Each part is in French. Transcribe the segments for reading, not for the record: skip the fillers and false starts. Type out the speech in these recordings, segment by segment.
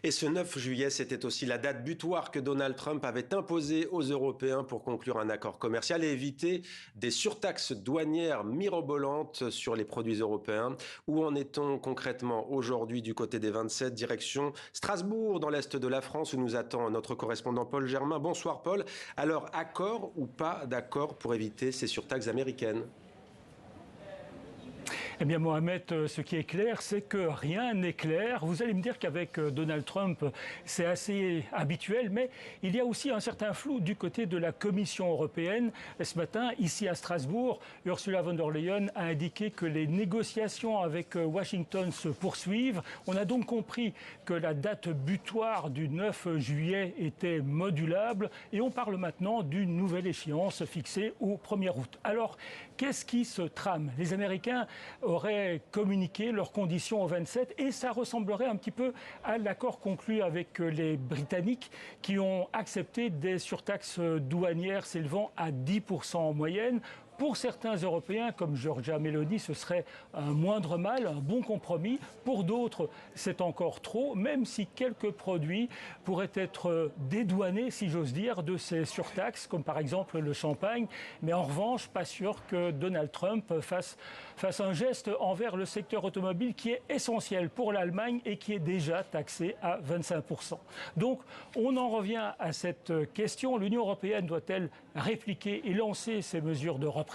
Et ce 9 juillet, c'était aussi la date butoir que Donald Trump avait imposée aux Européens pour conclure un accord commercial et éviter des surtaxes douanières mirobolantes sur les produits européens. Où en est-on concrètement aujourd'hui du côté des 27, direction Strasbourg, dans l'est de la France, où nous attend notre correspondant Paul Germain. Bonsoir Paul. Alors, accord ou pas d'accord pour éviter ces surtaxes américaines ? Eh bien Mohamed, ce qui est clair, c'est que rien n'est clair. Vous allez me dire qu'avec Donald Trump, c'est assez habituel, mais il y a aussi un certain flou du côté de la Commission européenne. Ce matin, ici à Strasbourg, Ursula von der Leyen a indiqué que les négociations avec Washington se poursuivent. On a donc compris que la date butoir du 9 juillet était modulable et on parle maintenant d'une nouvelle échéance fixée au 1er août. Alors, qu'est-ce qui se trame ? Les Américains auraient communiqué leurs conditions au 27 et ça ressemblerait un petit peu à l'accord conclu avec les Britanniques qui ont accepté des surtaxes douanières s'élevant à 10% en moyenne. Pour certains Européens, comme Giorgia Meloni, ce serait un moindre mal, un bon compromis. Pour d'autres, c'est encore trop, même si quelques produits pourraient être dédouanés, si j'ose dire, de ces surtaxes, comme par exemple le champagne. Mais en revanche, pas sûr que Donald Trump fasse un geste envers le secteur automobile qui est essentiel pour l'Allemagne et qui est déjà taxé à 25%. Donc, on en revient à cette question. L'Union européenne doit-elle répliquer et lancer ces mesures de représailles ?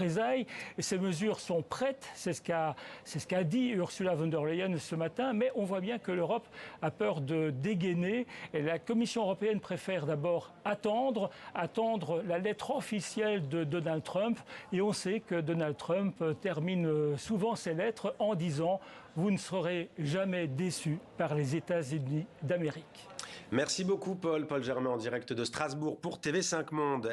Et ces mesures sont prêtes, c'est ce qu'a dit Ursula von der Leyen ce matin, mais on voit bien que l'Europe a peur de dégainer. Et la Commission européenne préfère d'abord attendre la lettre officielle de Donald Trump. Et on sait que Donald Trump termine souvent ses lettres en disant « Vous ne serez jamais déçus par les États-Unis d'Amérique ». Merci beaucoup Paul Germain en direct de Strasbourg pour TV5 Monde.